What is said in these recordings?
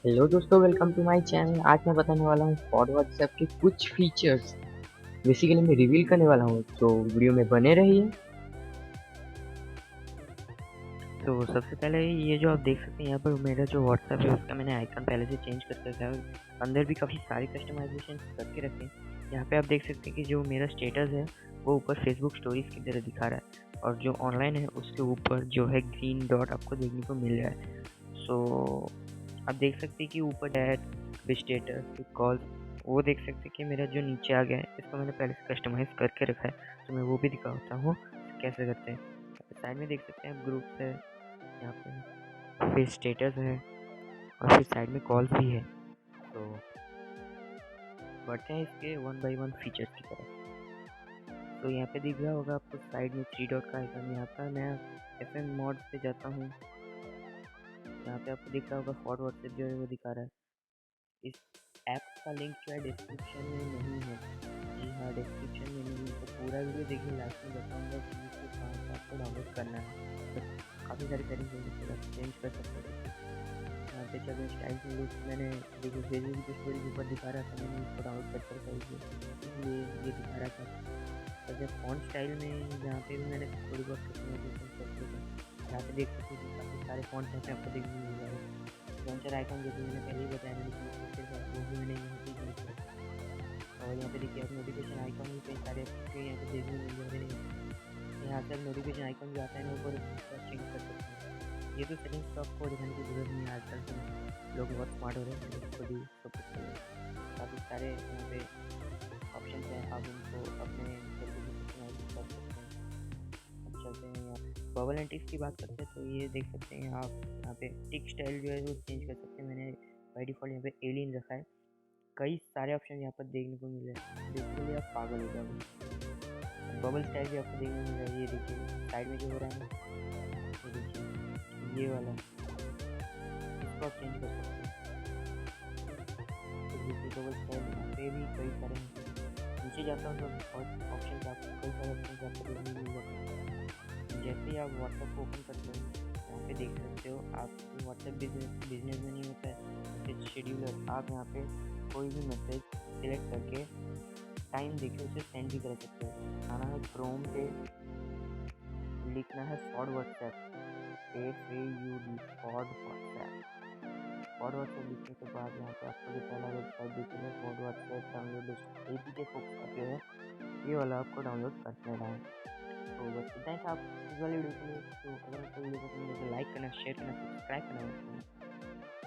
Hello दोस्तों, welcome to my channel. आज मैं बताने वाला हूँ फॉर व्हाट्सएप के कुछ फीचर्स बेसिकली मैं रिवील करने वाला हूँ, तो वीडियो में बने रहिए। तो सबसे पहले ये जो आप देख सकते हैं यहाँ पर मेरा जो व्हाट्सएप है उसका मैंने आइकन पहले से चेंज करके रखा है। अंदर भी काफ़ी सारी कस्टमाइजेशन करके रखे हैं। यहाँ पे आप देख सकते हैं कि जो मेरा स्टेटस है वो ऊपर फेसबुक स्टोरीज की तरह दिखा रहा है, और जो ऑनलाइन है उसके ऊपर जो है ग्रीन डॉट आपको देखने को मिल रहा है। सो आप देख सकते हैं कि ऊपर चैट, स्टेटस, कॉल, वो देख सकते हैं कि मेरा जो नीचे आ गया है इसको मैंने पहले से कस्टमाइज करके रखा है। तो मैं वो भी दिखाता हूँ कैसे करते हैं। साइड में देख सकते हैं आप ग्रुप्स है, यहाँ पे फिर स्टेटस है, और फिर साइड में कॉल्स भी है। तो बढ़ते हैं इसके वन बाय वन फीचर्स की तरफ। तो यहाँ पे दिख रहा होगा आपको साइड में थ्री डॉट का आइकन। यहाँ पर मैं FM मोड पे जाता हूँ। यहाँ पे आपको दिख रहा होगा फॉर व्हाट्सएप जो है वो दिखा रहा है। इस ऐप का लिंक जो है डिस्क्रिप्शन में नहीं है। जी हाँ, डिस्क्रिप्शन में नहीं है। तो पूरा वीडियो देखिए, लास्ट में बताऊँगा कि इसको कहाँ से आपको डाउनलोड करना है। तो काफ़ी सारी सेटिंग्स होंगी, चेंज कर सकते हैं। यहाँ पे चलो स्टाइल से लुक मैंने देखिए फेसबुक की स्टोरी ऊपर दिखा रहा था, मैंने इसको डाउनलोड कर रखा है, इसलिए ये दिखा रहा था। तो जब फॉन्ट स्टाइल में यहाँ पे भी मैंने थोड़ी बहुत कस्टमाइजेशन कर रखी है। यहाँ पे देख सकते हैं कि काफ़ी सारे फॉन्ट्स यहाँ पे आपको देखने को मिल जाएगा। लॉन्चर आइकन जो कि मैंने पहले ही बताया, मैंने वो भी मैंने यहाँ पे यूज़ किया। और यहाँ पे देखिए आप नोटिफिकेशन आइकन भी कई सारे आपको यहाँ पे देखने को मिल जा रहे हैं। यहाँ से नोटिफिकेशन आइकन जो आता है ना ऊपर चेंज कर सकते हैं। ये तो सेटिंग्स तो आपको दिखाने की जरूरत नहीं है, आजकल तो लोग बहुत स्मार्ट हो रहे हैं, खुद ही सब कुछ कर रहे हैं। काफ़ी सारे यहाँ पे ऑप्शन हैं, आप उनको अपने तरीके से कस्टमाइज कर सकते हैं। अब चलते हैं यहाँ बबल एंड टिक्स की बात करते हैं। तो ये देख सकते हैं आप, यहाँ पे टिक स्टाइल जो है वो चेंज कर सकते हैं। मैंने बाई डिफ़ॉल्ट यहाँ पे एलियन रखा है। कई सारे ऑप्शन यहाँ पर देखने को मिल रहे हैं, बेसिकली आप पागल हो जाओगे। बबल स्टाइल भी आपको देखने को मिल रहा है। ये देखिए साइड में जो हो रहा है ना, ये देखिए ये वाला, इसको आप चेंज कर सकते हैं। तो देखिए बबल स्टाइल यहाँ पे भी कई सारे हैं। नीचे जाता हूँ तो और ऑप्शन आपको कई सारे ऑप्शन आपको देखने को मिल जाते हैं। जैसे ही आप व्हाट्सएप को ओपन करते हो, यहाँ पे देख सकते हो आप व्हाट्सएप बिजनेस में नहीं होता है मैसेज शेड्यूलर। आप यहाँ पे कोई भी मैसेज सिलेक्ट करके टाइम देके उसे सेंड भी कर सकते हो। आना है क्रोम पे, लिखना है for WhatsApp, FAUD for WhatsApp. For WhatsApp लिखने के बाद यहाँ पे आपको जो पहला वेबसाइट दिखेगा for WhatsApp download list APK फोक्स का जो है ये वाला आपको डाउनलोड कर लेना है। तो बस इतना ही था आप इस वाले वीडियो के लिए। तो अगर आपको वीडियो पसंद है तो लाइक करना, शेयर करना, सब्सक्राइब करना मत भूलना।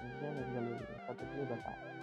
मिलते हैं नेक्स्ट वाले वीडियो में, तब तक के लिए बताएं।